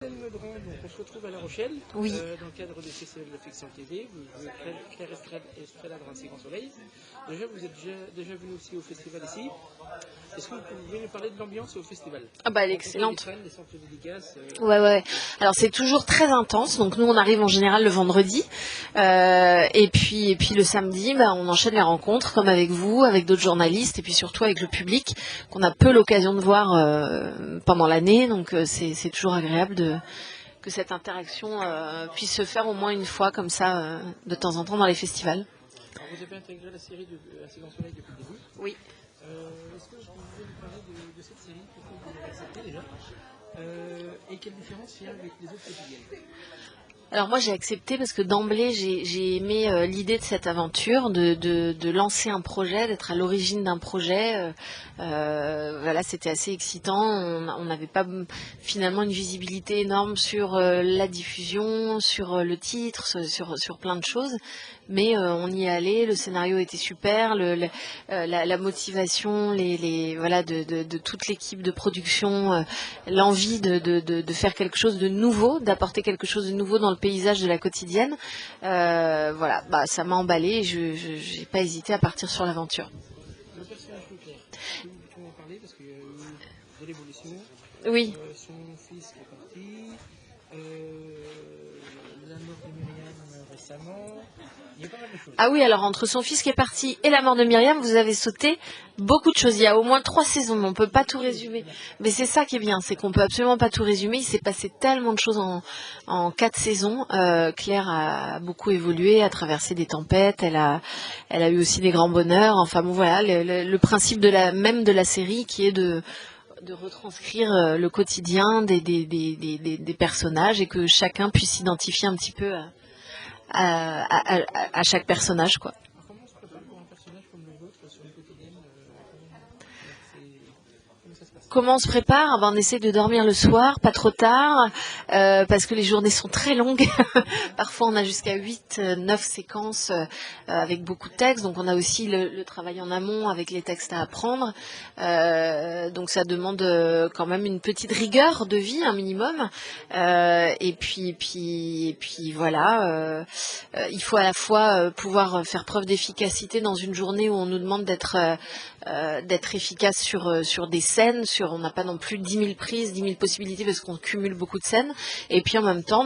Meudron, donc on se retrouve à La Rochelle, Oui. dans le cadre du Festival de Fiction TV. Vous jouez Claire Estrella dans Un si grand soleil. Déjà, vous êtes déjà venu aussi au festival ici. Est-ce que vous pouvez nous parler de l'ambiance au festival? Ah bah elle est excellente. Les centres dédicaces, Ouais. Alors c'est toujours très intense. Donc nous on arrive en général le vendredi, et puis le samedi, bah, on enchaîne les rencontres comme avec vous, avec d'autres journalistes, et puis surtout avec le public qu'on a peu l'occasion de voir pendant l'année. Donc c'est toujours agréable que cette interaction puisse se faire au moins une fois comme ça de temps en temps dans les festivals. Alors, vous avez intégré la série de Un si grand soleil depuis le début. Oui. Est-ce que vous pouvez nous parler de cette série? Pourquoi vous l'avez acceptée déjà? Et quelle différence il y a avec les autres quotidiennes? Alors moi j'ai accepté parce que d'emblée j'ai aimé l'idée de cette aventure, de lancer un projet, d'être à l'origine d'un projet. Voilà, c'était assez excitant. On n'avait pas finalement une visibilité énorme sur la diffusion, sur le titre, sur plein de choses. Mais on y est allé, le scénario était super, la motivation, voilà de toute l'équipe de production, l'envie de faire quelque chose de nouveau, d'apporter quelque chose de nouveau dans le paysage de la quotidienne. Voilà, bah ça m'a emballé. Je n'ai pas hésité à partir sur l'aventure. Le personnage de Claire, vous pouvez en parler parce qu'il y a eu de l'évolution. Oui. Son fils qui est parti, la mort de Myriam récemment. Il y a pas mal de choses. Ah oui, alors entre son fils qui est parti et la mort de Myriam, vous avez sauté beaucoup de choses. Il y a au moins 3 saisons, mais on peut pas tout résumer. Mais c'est ça qui est bien, c'est qu'on peut absolument pas tout résumer. Il s'est passé tellement de choses en 4 saisons. Claire a beaucoup évolué, a traversé des tempêtes. Elle a eu aussi des grands bonheurs. Enfin bon, voilà, le principe de la série qui est de retranscrire le quotidien des personnages et que chacun puisse s'identifier un petit peu à chaque personnage, quoi. Comment on se prépare pour un personnage comme le vôtre sur une quotidienne? Comment ça se passe? Comment on se prépare? Ben, on essaie de dormir le soir, pas trop tard, parce que les journées sont très longues. Parfois, on a jusqu'à 8-9 séquences avec beaucoup de textes. Donc, on a aussi le travail en amont avec les textes à apprendre. Donc, ça demande quand même une petite rigueur de vie, un minimum. Et puis voilà. Il faut à la fois pouvoir faire preuve d'efficacité dans une journée où on nous demande d'être efficace sur des scènes, on n'a pas non plus 10 000 prises, 10 000 possibilités parce qu'on cumule beaucoup de scènes. Et puis en même temps,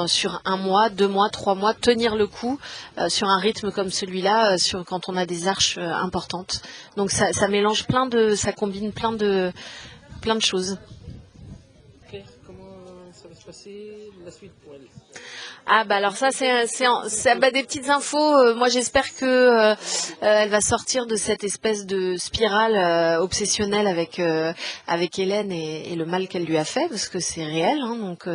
sur 1 mois, 2 mois, 3 mois, tenir le coup sur un rythme comme celui-là, quand on a des arches importantes. Donc ça mélange ça combine plein de choses. Claire, comment ça va se passer la suite pour elle? Ah bah alors ça c'est des petites infos. Moi j'espère que elle va sortir de cette espèce de spirale obsessionnelle avec Hélène et le mal qu'elle lui a fait, parce que c'est réel, hein, donc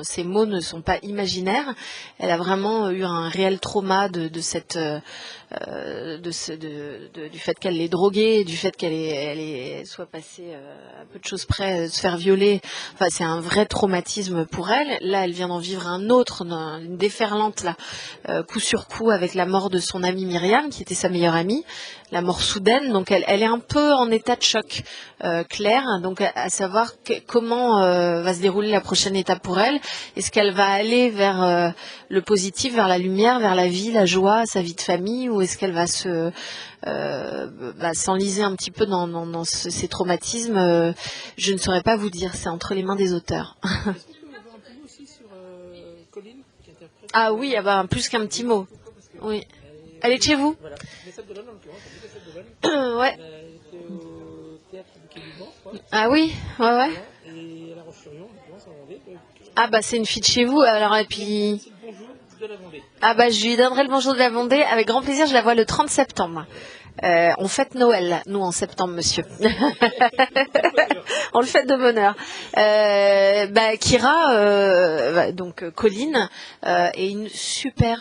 ses mots ne sont pas imaginaires. Elle a vraiment eu un réel trauma du fait qu'elle l'ait droguée, du fait qu'elle soit passée à peu de choses près de se faire violer. Enfin, c'est un vrai traumatisme pour elle. Là, elle vient d'en vivre un autre, une déferlante là, coup sur coup, avec la mort de son amie Myriam, qui était sa meilleure amie, la mort soudaine. Donc, elle est un peu en état de choc, Claire. Donc, à savoir comment va se dérouler la prochaine étape pour elle. Est-ce qu'elle va aller vers le positif, vers la lumière, vers la vie, la joie, sa vie de famille, ou est-ce qu'elle va s'enliser un petit peu dans ces traumatismes? Je ne saurais pas vous dire, c'est entre les mains des auteurs. Est-ce qu'on peut avoir un petit mot aussi sur Colline qui interprète? Ah oui, plus qu'un petit mot. Oui. Elle est de chez vous? Voilà. Message de l'Homme, en l'occurrence, on dit Message de l'Homme. Ouais. Elle était au théâtre du Quai du Banc, je crois. Ah oui, ouais. Et à La Roche-sur-Yon, en l'occurrence, en Vendée. Ah bah c'est une fille de chez vous, alors et puis... C'est le bonjour de la Vendée. Ah bah je lui donnerai le bonjour de la Vendée, avec grand plaisir, je la vois le 30 septembre. On fête Noël, nous, en septembre, monsieur. On le fête de bonheur. Kira, donc Colline, est une super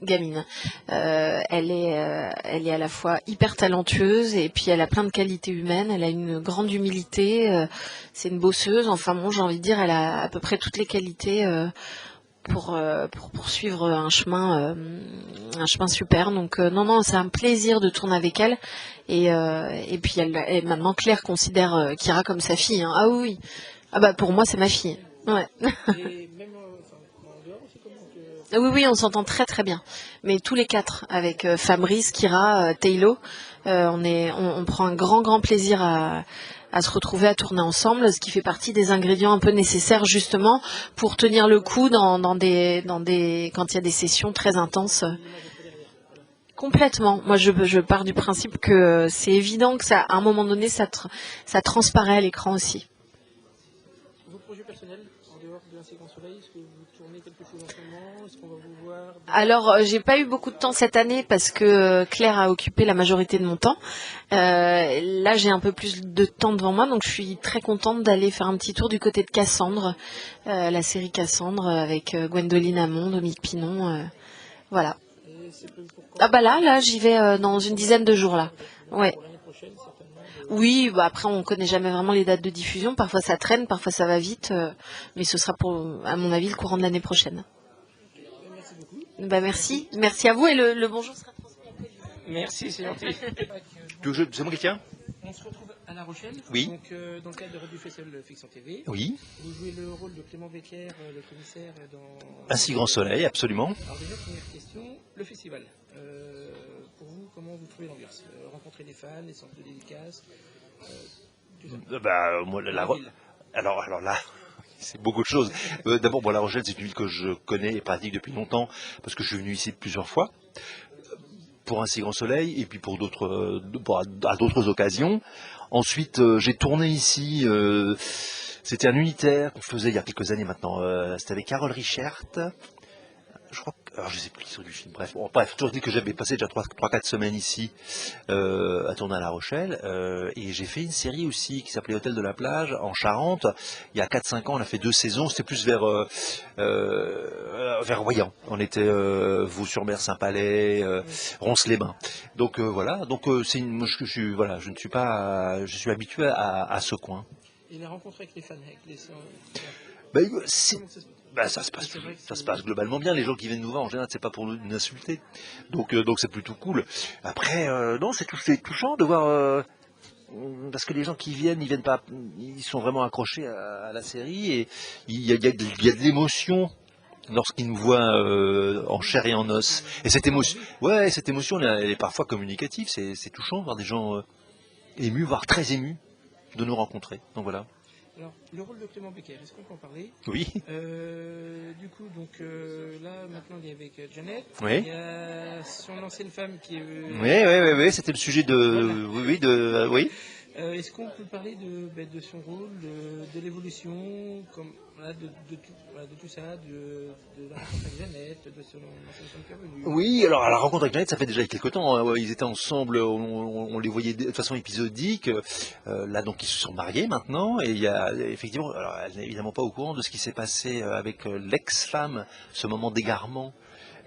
gamine. Elle est à la fois hyper talentueuse et puis elle a plein de qualités humaines. Elle a une grande humilité. C'est une bosseuse. Enfin bon, j'ai envie de dire, elle a à peu près toutes les qualités pour poursuivre un chemin super. Donc non, c'est un plaisir de tourner avec elle. Et puis elle, maintenant Claire considère Kira comme sa fille, hein. Ah oui. Ah bah pour moi c'est ma fille. Ouais. Et même enfin, en dehors aussi, comment que... Oui, oui, on s'entend très très bien. Mais tous les quatre, avec Fabrice, Kira, Taylor, on prend un grand plaisir à se retrouver, à tourner ensemble, ce qui fait partie des ingrédients un peu nécessaires justement pour tenir le coup quand il y a des sessions très intenses. L'image après derrière. Voilà. Complètement. Moi, je pars du principe que c'est évident que ça, à un moment donné, ça transparaît à l'écran aussi. Vos projets personnels, en dehors de l'Inséquence Grand Soleil, est-ce que vous tournez quelque chose en ce moment? Est-ce qu'on va vous voir dans... Alors, j'ai pas eu beaucoup de temps cette année parce que Claire a occupé la majorité de mon temps. Là, j'ai un peu plus de temps devant moi, donc je suis très contente d'aller faire un petit tour du côté de Cassandre, la série Cassandre avec Gwendoline Amon, Dominique Pinon, voilà. Et c'est prévu pour quand? Ah bah là, j'y vais dans une dizaine de jours là. Donc Ouais. pour l'année prochaine, certainement. Oui, bah après on connaît jamais vraiment les dates de diffusion. Parfois ça traîne, parfois ça va vite, mais ce sera à mon avis, le courant de l'année prochaine. Merci beaucoup. Bah merci à vous et le bonjour sera transmis à Colline. Merci, c'est gentil. C'est moi qui tiens? On se retrouve à La Rochelle, Oui. donc dans le cadre du Festival Fiction TV. Oui. Vous jouez le rôle de Clément Becker, le commissaire dans... Un si grand soleil, absolument. Alors déjà, première question, le festival. Pour vous, comment vous trouvez l'ambiance? Rencontrer des fans, les centres de dédicaces, tout ça. Moi, La ville. alors là, c'est beaucoup de choses. D'abord, La Rochelle, c'est une ville que je connais et pratique depuis longtemps, parce que je suis venu ici plusieurs fois, pour un si grand soleil, et puis à d'autres occasions. Ensuite, j'ai tourné ici, c'était un unitaire qu'on faisait il y a quelques années maintenant. C'était avec Carole Richert. Je crois que, alors je sais plus qui sont du film, bref, toujours dit que j'avais passé déjà 3-4 semaines ici à tourner à La Rochelle, et j'ai fait une série aussi qui s'appelait Hôtel de la Plage en Charente. Il y a 4-5 ans, on a fait 2 saisons, c'était plus vers Royan. On était Vaux-sur-Mer, Saint-Palais, Ronces-les-Bains. Donc voilà, moi, je ne suis pas, je suis habitué à ce coin. Et les rencontres avec les fans, avec les... Ben, c'est- Comment ça se passe? Ça se passe, C'est vrai que ça se c'est- passe globalement bien. Les gens qui viennent nous voir, en général, c'est pas pour nous insulter. Donc c'est plutôt cool. Après, non, c'est touchant de voir, parce que les gens qui viennent, ils viennent pas, ils sont vraiment accrochés à la série et il y a de l'émotion lorsqu'ils nous voient en chair et en os. Et cette émotion, elle est parfois communicative. C'est touchant de voir des gens émus, voire très émus de nous rencontrer. Donc voilà. Alors, le rôle de Clément Becker, est-ce qu'on peut en parler? Oui. Du coup, donc là, maintenant, il est avec Janet. Oui. Il y a son ancienne femme qui est... Oui, c'était le sujet de, oui. Est-ce qu'on peut parler de son rôle, de l'évolution, voilà, de tout ça, de la rencontre avec Jeannette, de son ancienne femme qui est revenue? Oui, alors à la rencontre avec Jeannette, ça fait déjà quelques temps. Hein. Ils étaient ensemble, on les voyait de façon épisodique. Là, donc, ils se sont mariés maintenant. Et il y a effectivement, alors elle n'est évidemment pas au courant de ce qui s'est passé avec l'ex-femme, ce moment d'égarement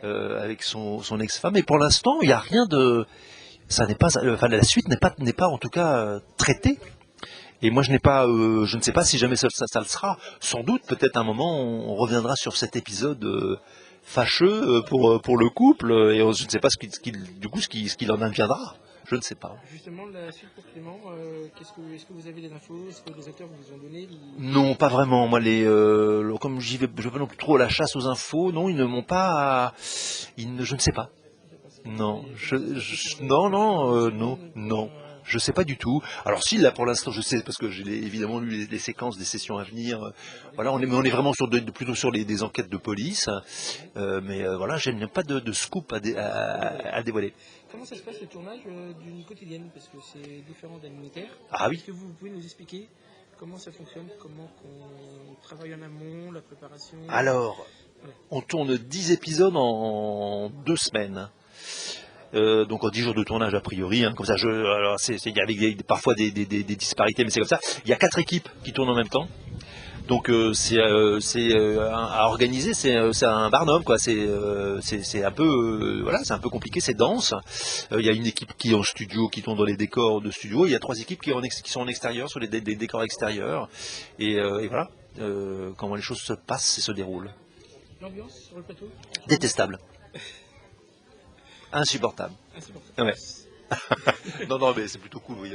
avec son ex-femme. Et pour l'instant, il n'y a rien de... Ça n'est pas, enfin, la suite n'est pas en tout cas traitée. Et moi, je ne sais pas si jamais ça le sera. Sans doute, peut-être à un moment, on reviendra sur cet épisode fâcheux pour le couple. Et je ne sais pas ce qu'il en adviendra. Je ne sais pas. Justement, la suite pour Clément, est-ce que vous avez des infos? Est-ce que les auteurs vous ont donné? Non, pas vraiment. Moi, comme je vais pas non plus trop à la chasse aux infos. Non, ils ne m'ont pas. Je ne sais pas. Non, non. Je sais pas du tout. Alors si, là pour l'instant je sais, parce que j'ai évidemment lu les séquences des sessions à venir. Voilà, on est vraiment plutôt sur des enquêtes de police. Mais voilà, je n'ai pas de scoop à dévoiler. Comment ça se passe le tournage d'une quotidienne? Parce que c'est différent d'un unitaire. Ah oui. Est-ce que vous pouvez nous expliquer comment ça fonctionne, comment on travaille en amont, la préparation? Alors, on tourne 10 épisodes en 2 semaines. Donc en 10 jours de tournage a priori, hein, comme ça. Alors il y a parfois des disparités, mais c'est comme ça. Il y a 4 équipes qui tournent en même temps. Donc c'est à organiser, c'est un barnum quoi. C'est un peu voilà, c'est un peu compliqué, c'est dense. Il y a une équipe qui est en studio, qui tourne dans les décors de studio. Il y a 3 équipes qui sont en extérieur, sur des décors extérieurs. Et voilà comment les choses se passent et se déroulent. L'ambiance sur le plateau? Détestable. Insupportable. Insupportable. Ouais. Non, mais c'est plutôt cool. Oui.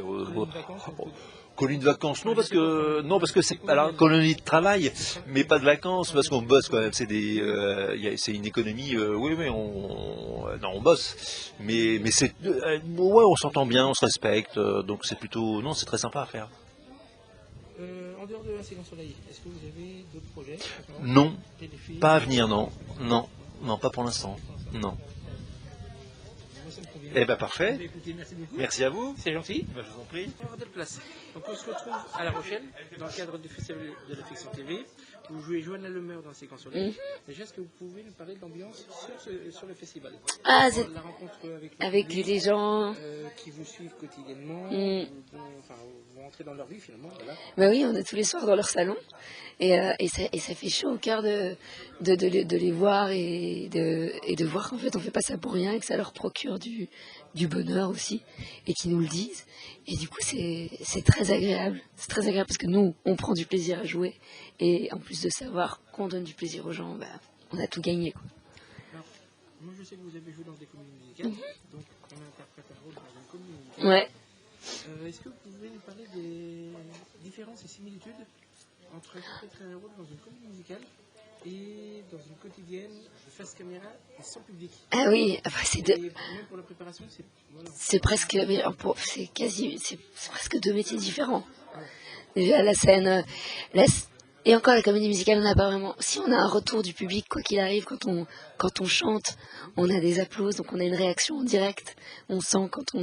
Colonie de vacances, non parce que c'est alors colonie de travail, mais pas de vacances parce qu'on bosse quand même. C'est une économie. Oui, non, on bosse, mais c'est ouais, on s'entend bien, on se respecte, donc c'est plutôt non, c'est très sympa à faire. En dehors de la séquence soleil, est-ce que vous avez d'autres projets? Non, Téléfilms, pas à venir, non, non, non, pas pour l'instant, non. moi, ça me convient. Eh ben parfait. Écoutez, merci beaucoup. Merci à vous. C'est gentil. Ben, je vous en prie. De place. Donc on se retrouve à La Rochelle dans le cadre du Festival de la Fiction TV. Vous jouez Johanna Lemer dans Séquence Soleil. Déjà, est-ce que vous pouvez nous parler de l'ambiance sur le festival? Ah, La rencontre avec, avec public, les gens. qui vous suivent quotidiennement, vont entrer dans leur vie finalement. Voilà. Ben oui, on est tous les soirs dans leur salon. Et ça fait chaud au cœur de les voir et de voir qu'en fait on fait pas ça pour rien et que ça leur procure du bonheur aussi et qu'ils nous le disent. Et du coup c'est très agréable. C'est très agréable parce que nous on prend du plaisir à jouer et en plus de savoir qu'on donne du plaisir aux gens, ben, on a tout gagné, quoi. Alors, moi je sais que vous avez joué dans des comédies musicales, donc on interprète un rôle dans une comédie musicale. Ouais. Est-ce que vous pouvez nous parler des différences et similitudes entre interpréter un rôle dans une comédie musicale et dans une quotidienne face caméra et sans public? Ah oui, Et même pour la préparation, c'est presque, c'est presque deux métiers différents. Déjà la scène, et encore la comédie musicale, on n'a pas vraiment. Si on a un retour du public, quoi qu'il arrive, quand on chante, on a des applaudissements, donc on a une réaction en direct. On sent quand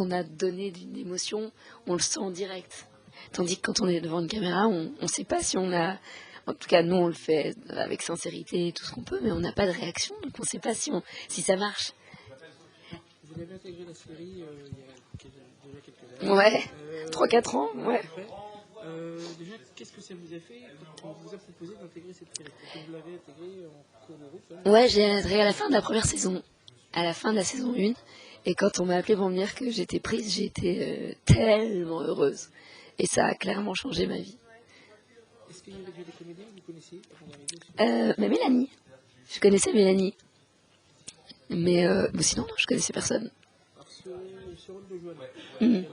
on a donné d'une émotion, on le sent en direct. Tandis que quand on est devant une caméra, on ne sait pas si on a. En tout cas, nous, on le fait avec sincérité et tout ce qu'on peut, mais on n'a pas de réaction, donc on ne sait pas si ça marche. vous avez intégré la série il y a déjà quelques années. Ouais, 3-4 ans, ouais. Déjà, qu'est-ce que ça vous a fait quand on vous a proposé d'intégrer cette série? Est-ce que vous l'avez intégrée en cours de route? Ouais, j'ai intégré à la fin de la première saison, à la fin de la saison 1. Et quand on m'a appelé pour me dire que j'étais prise, j'ai été tellement heureuse. Et ça a clairement changé ma vie. Est-ce qu'il y avait déjà des comédiens que vous connaissiez avant d'arriver Mais Mélanie. Je connaissais Mélanie. Mais sinon, non, je connaissais personne. Alors, ce rôle de Johanna, Mhm.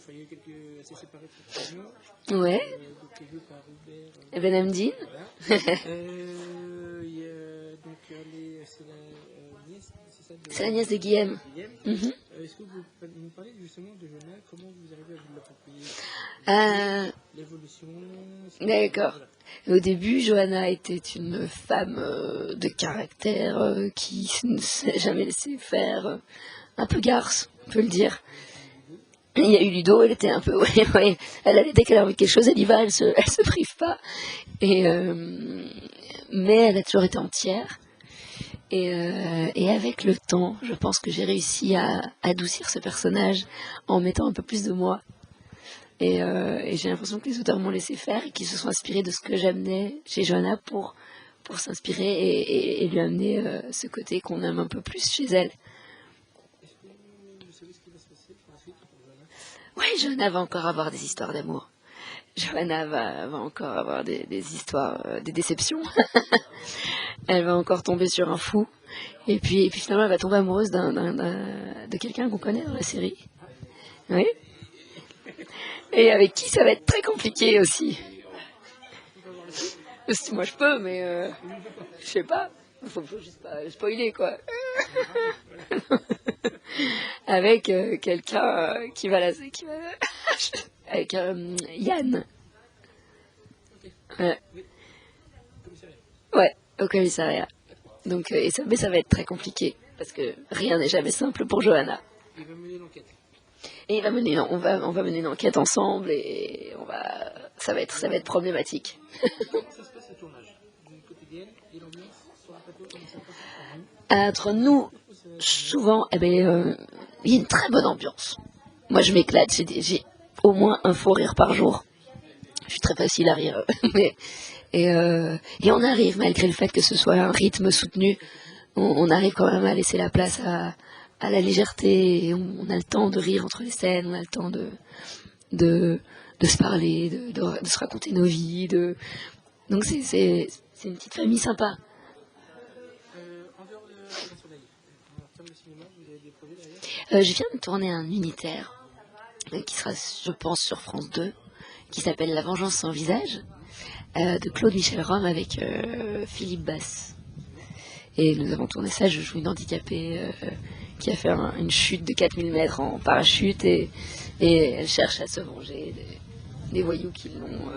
il y a eu quelques assez séparés de précision. Ouais. Donc, joué par Hubert. Et Ben Hamdine. Voilà. Il y a donc c'est la nièce, c'est ça? C'est la nièce de Guillaume. Guillaume. Mhm. Est-ce que vous nous parlez justement de Johanna? Comment vous arrivez à vous l'approprier? L'évolution. D'accord. Voilà. Au début, Johanna était une femme de caractère qui ne s'est jamais laissée faire, un peu garce, on peut le dire. Il y a eu Ludo, elle était un peu, ouais. Elle allait, dès qu'elle a envie de quelque chose, elle y va, elle se prive pas. Mais elle a toujours été entière. Et avec le temps, je pense que j'ai réussi à adoucir ce personnage en mettant un peu plus de moi. Et j'ai l'impression que les auteurs m'ont laissé faire et qu'ils se sont inspirés de ce que j'amenais chez Johanna pour s'inspirer et lui amener ce côté qu'on aime un peu plus chez elle. Est-ce que vous savez ce qui va se passer pour la suite pour Johanna? Ouais, Johanna va encore avoir des histoires d'amour. Johanna va encore avoir des histoires, des déceptions. Elle va encore tomber sur un fou. Et puis finalement, elle va tomber amoureuse de quelqu'un qu'on connaît dans la série. Oui. Et avec qui ça va être très compliqué aussi. Moi je peux, mais je sais pas. Faut juste pas spoiler, quoi. Avec quelqu'un qui va avec Yann. Ouais, au commissariat. Donc, mais ça va être très compliqué parce que rien n'est jamais simple pour Johanna. Il va mener l'enquête. Et on va mener une enquête ensemble et ça va être problématique. Comment ça se passe le tournage du quotidien et l'ambiance sur le plateau? Comment ça se passe? Entre nous, souvent, il y a une très bonne ambiance. Moi, je m'éclate. J'ai au moins un faux rire par jour. Je suis très facile à rire. Et on arrive, malgré le fait que ce soit un rythme soutenu, on arrive quand même à laisser la place à la légèreté. Et on a le temps de rire entre les scènes, on a le temps de se parler, de se raconter nos vies. Donc c'est une petite famille sympa. En dehors de Soleil, en termes de cinéma, vous avez des projets derrière? Je viens de tourner un unitaire qui sera, je pense, sur France 2, qui s'appelle La vengeance sans visage, de Claude Michel Rome avec Philippe Basse. Et nous avons tourné ça, je joue une handicapée qui a fait une chute de 4000 mètres en parachute et elle cherche à se venger des voyous qui l'ont...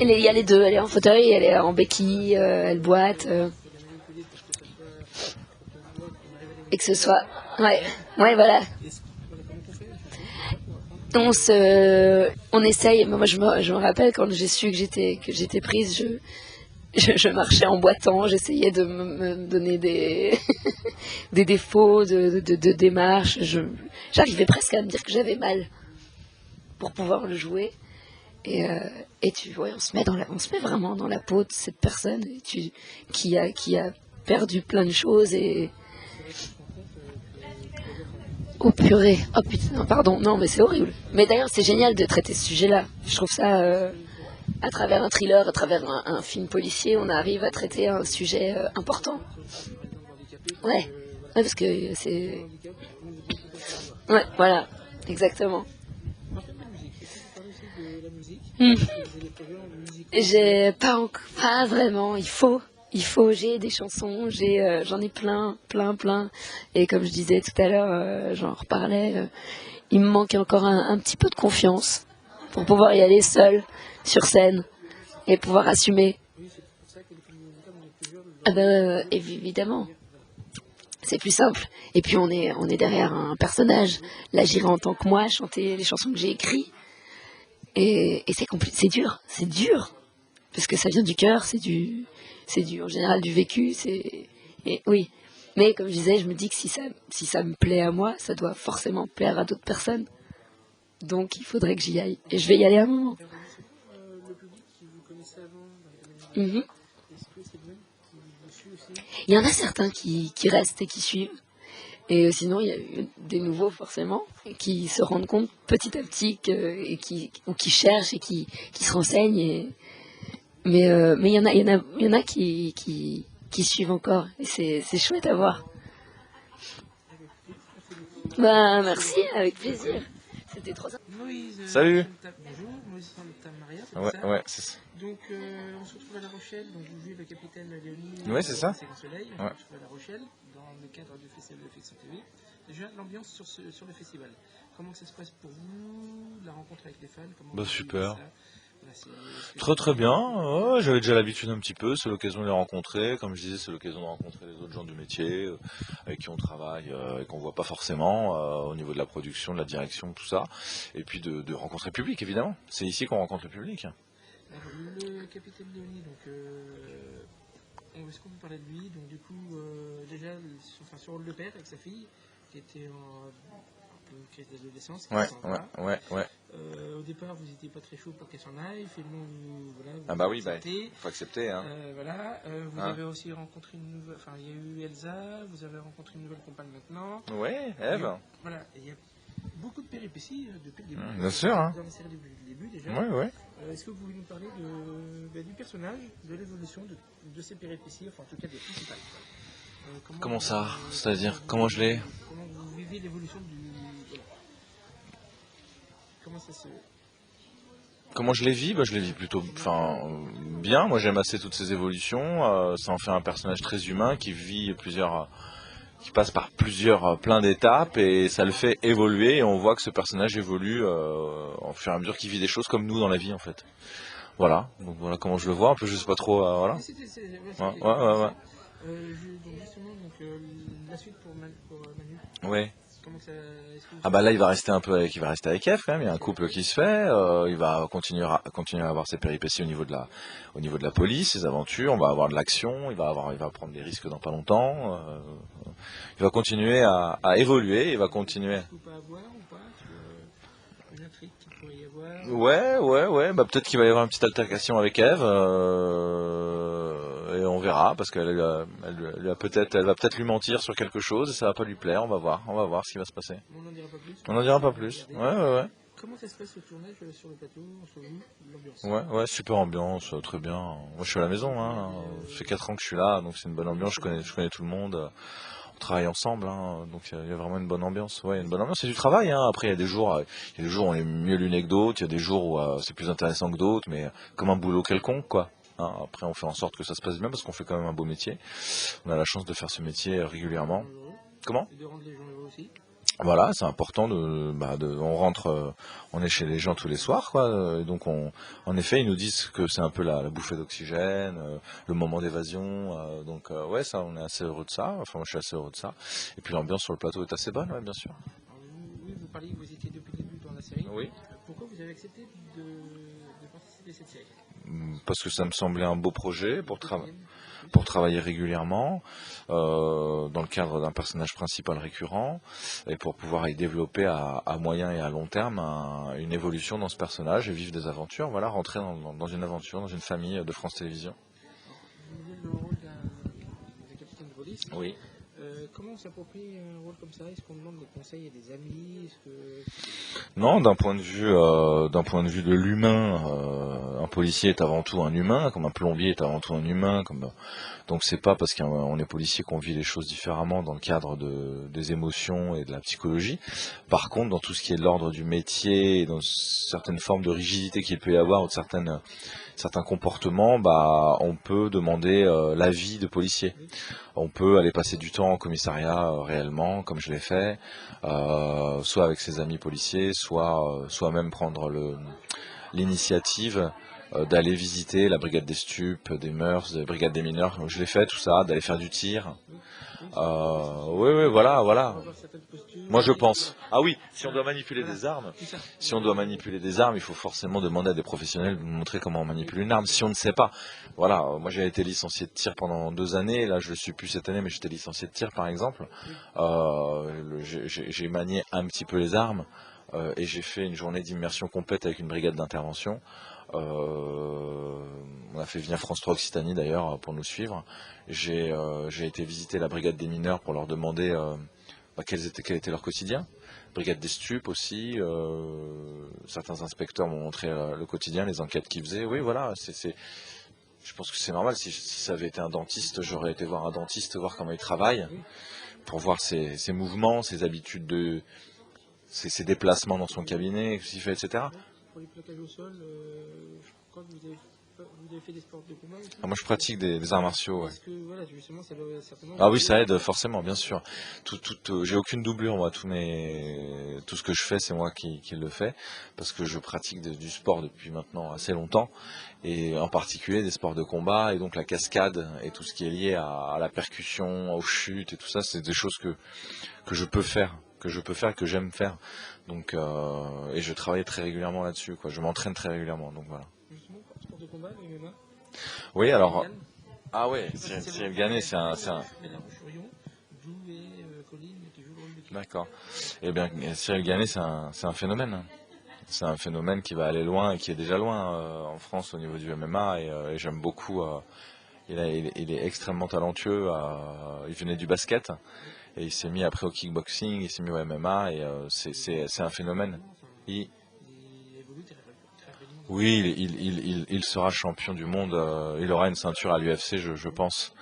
Il y a les deux, elle est en fauteuil, elle est en béquille, elle boite. Et que ce soit... Ouais, voilà. On essaye, moi je me rappelle quand j'ai su que j'étais prise, je marchais en boitant, j'essayais de me donner des défauts de démarche, j'arrivais presque à me dire que j'avais mal pour pouvoir le jouer. Et on se met vraiment dans la peau de cette personne qui a perdu plein de choses et... Oh purée, oh putain, pardon, non mais c'est horrible. Mais d'ailleurs c'est génial de traiter ce sujet-là. Je trouve ça, à travers un thriller, à travers un film policier, on arrive à traiter un sujet important. Ouais, parce que c'est... Ouais, voilà, exactement. J'ai pas vraiment, il faut, j'ai des chansons, j'en ai plein. Et comme je disais tout à l'heure, j'en reparlais, il me manque encore un petit peu de confiance pour pouvoir y aller seul, sur scène, et pouvoir assumer. Ah ben, évidemment, c'est plus simple. Et puis on est derrière un personnage. Là, j'irai en tant que moi chanter les chansons que j'ai écrites. Et c'est dur, parce que ça vient du cœur, c'est en général du vécu, oui. Mais comme je disais, je me dis que si ça me plaît à moi, ça doit forcément plaire à d'autres personnes. Donc il faudrait que j'y aille, et je vais y aller à un moment. Le public qui vous connaissait avant, est-ce que c'est bien qui vous suit aussi? Il y en a certains qui restent et qui suivent. Et sinon, il y a eu des nouveaux, forcément, qui se rendent compte petit à petit ou qui cherchent et qui se renseignent. Mais il y en a qui suivent encore. Et c'est chouette à voir. Bah, merci, avec plaisir. C'était trop sympa. Salut. Bonjour, Moïse Santamaria. Ouais, c'est ça. Donc, on se retrouve à La Rochelle. Donc, vous jouez le capitaine Léonie. Ouais, c'est ça. Soleil. On se retrouve à La Rochelle dans le cadre du festival de Fiction TV. Déjà, l'ambiance sur le festival. Comment ça se passe pour vous? La rencontre avec les fans? Bah, super. Très bien, j'avais déjà l'habitude un petit peu, c'est l'occasion de les rencontrer, comme je disais c'est l'occasion de rencontrer les autres gens du métier avec qui on travaille et qu'on voit pas forcément au niveau de la production, de la direction, tout ça, et puis de rencontrer le public évidemment, c'est ici qu'on rencontre le public. Alors, le capitaine Léonie, donc est-ce qu'on peut parler de lui? Donc du coup, déjà sur le père avec sa fille qui était en crise d'adolescence. Ouais. Au départ, vous n'étiez pas très chaud pour qu'elle s'en aille. Finalement, ah bah oui, il faut accepter. Hein. Vous avez aussi rencontré une nouvelle... Enfin, il y a eu Elsa, vous avez rencontré une nouvelle compagne maintenant. Ouais, Eve. Voilà, il y a beaucoup de péripéties depuis le début. Bien sûr. Hein. Dans la série depuis le début déjà. Ouais. Est-ce que vous voulez nous parler du personnage, de l'évolution de ces péripéties, enfin en tout cas des principales? Comment ça? C'est-à-dire, comment je l'ai... Comment vous vivez l'évolution du... Comment je les vis? Je les vis plutôt bien. Moi j'aime assez toutes ces évolutions. Ça en fait un personnage très humain qui passe par plein d'étapes et ça le fait évoluer et on voit que ce personnage évolue au fur et à mesure qu'il vit des choses comme nous dans la vie en fait. Voilà, donc voilà comment je le vois. Un peu je sais pas trop, voilà. Ouais. Ouais. Donc justement, la suite pour Manu. Ouais. Ah bah là il va rester avec Eve quand même, il y a un couple qui se fait, il va continuer à avoir ses péripéties au niveau de la police, ses aventures, on va avoir de l'action, il va prendre des risques dans pas longtemps, il va continuer à évoluer, il va continuer. Ouais, bah peut-être qu'il va y avoir une petite altercation avec Eve, et on verra, parce qu'elle va peut-être lui mentir sur quelque chose, et ça va pas lui plaire, on va voir ce qui va se passer. On n'en dira pas plus. On n'en dira pas plus, ouais. Comment ça se passe ce tournage sur le plateau, entre vous, l'ambiance? Ouais, super ambiance, très bien. Moi, je suis à la maison, hein. Ça fait 4 ans que je suis là, donc c'est une bonne ambiance. Je connais tout le monde. On travaille ensemble, hein, donc il y a vraiment une bonne ambiance. Ouais, une bonne ambiance. C'est du travail, hein. Après, il y a des jours où on est mieux luné que d'autres. Il y a des jours où c'est plus intéressant que d'autres, mais comme un boulot quelconque, quoi. Hein, après, on fait en sorte que ça se passe bien parce qu'on fait quand même un beau métier. On a la chance de faire ce métier régulièrement. Comment? Et de rendre les gens heureux aussi. Voilà, c'est important on rentre, on est chez les gens tous les soirs, quoi. Et donc en effet, ils nous disent que c'est un peu la bouffée d'oxygène, le moment d'évasion. Ouais, ça, on est assez heureux de ça. Enfin, moi, je suis assez heureux de ça. Et puis l'ambiance sur le plateau est assez bonne, ouais, bien sûr. Alors, oui, vous parliez que vous étiez depuis le début dans la série. Oui. Pourquoi vous avez accepté de participer à cette série? Parce que ça me semblait un beau projet pour travailler régulièrement dans le cadre d'un personnage principal récurrent et pour pouvoir y développer à moyen et à long terme une évolution dans ce personnage et vivre des aventures, voilà, rentrer dans une aventure, dans une famille de France Télévisions. Vous jouez le rôle d'un capitaine de police. Oui. Comment on s'approprie un rôle comme ça? Est-ce qu'on demande des conseils à des amis? Non, d'un point de vue de l'humain, un policier est avant tout un humain, comme un plombier est avant tout un humain, donc c'est pas parce qu'on est policier qu'on vit les choses différemment dans le cadre des émotions et de la psychologie. Par contre, dans tout ce qui est de l'ordre du métier, et dans certaines formes de rigidité qu'il peut y avoir ou de certains comportements, on peut demander l'avis de policiers. On peut aller passer du temps en commissariat réellement, comme je l'ai fait, soit avec ses amis policiers, soit même prendre l'initiative d'aller visiter la brigade des stupes, des mœurs, la brigade des mineurs. Je l'ai fait tout ça, d'aller faire du tir. Oui, voilà. Moi je pense. Ah oui, si on doit manipuler des armes, il faut forcément demander à des professionnels de nous montrer comment on manipule une arme. Si on ne sait pas, voilà. Moi j'ai été licencié de tir pendant 2 années. Là je le suis plus cette année, mais j'étais licencié de tir par exemple. J'ai manié un petit peu les armes et j'ai fait une journée d'immersion complète avec une brigade d'intervention. On a fait venir France 3 Occitanie d'ailleurs pour nous suivre. J'ai été visiter la brigade des mineurs pour leur demander quel était leur quotidien. Brigade des stupes aussi. Certains inspecteurs m'ont montré le quotidien, les enquêtes qu'ils faisaient. Oui, voilà. Je pense que c'est normal. Si ça avait été un dentiste, j'aurais été voir un dentiste, voir comment il travaille, pour voir ses mouvements, ses habitudes ses déplacements dans son cabinet, ce qu'il fait, etc. Pour les plaquages au sol, je crois que vous avez fait des sports de combat aussi. Moi je pratique des arts martiaux, ouais. Parce que voilà, justement, ça doit certainement. Ah oui, ça aide forcément, bien sûr. J'ai aucune doublure, moi. Tout ce que je fais, c'est moi qui le fais, parce que je pratique du sport depuis maintenant assez longtemps, et en particulier des sports de combat, et donc la cascade et tout ce qui est lié à la percussion, aux chutes et tout ça, c'est des choses que je peux faire, que j'aime faire. Donc et je travaille très régulièrement là-dessus, quoi. Je m'entraîne très régulièrement, donc voilà. Justement, sport de combat, le MMA. Oui, alors. Ah ouais, Cyril Gannet, c'est un. D'accord. Eh bien, Cyril Gannet, c'est un phénomène. C'est un phénomène qui va aller loin et qui est déjà loin en France au niveau du MMA et j'aime beaucoup. Il est extrêmement talentueux. Il venait du basket et il s'est mis après au kickboxing, il s'est mis au MMA et c'est un phénomène. Oui, il sera champion du monde. Il aura une ceinture à l'UFC, je pense.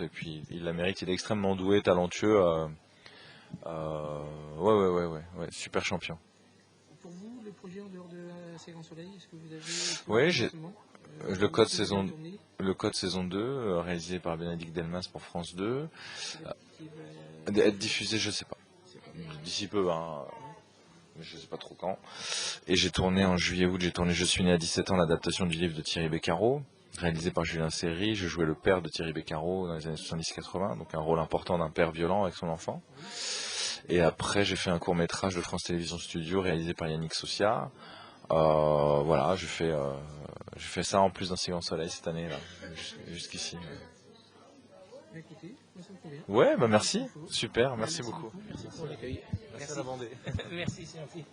Et puis il la mérite. Il est extrêmement doué, talentueux. Ouais, super champion. Pour vous, le projet en dehors de la séquence soleil, est-ce que vous avez... Oui, j'ai le code saison 2, réalisé par Bénédicte Delmas pour France 2. Être diffusé, je sais pas. D'ici peu, hein. Mais je sais pas trop quand. Et j'ai tourné en juillet-août, Je suis né à 17 ans, l'adaptation du livre de Thierry Beccaro, réalisé par Julien Seri. Je jouais le père de Thierry Beccaro dans les années 70-80, donc un rôle important d'un père violent avec son enfant. Et après, j'ai fait un court-métrage de France Télévisions Studio réalisé par Yannick Socia. Voilà, je fais ça en plus d'un Séquence Soleil cette année, là, jusqu'ici. Écoutez, ça me convient. Ouais, merci. Super, merci beaucoup. Merci pour l'accueil. Merci à la Vendée. Merci, c'est gentil.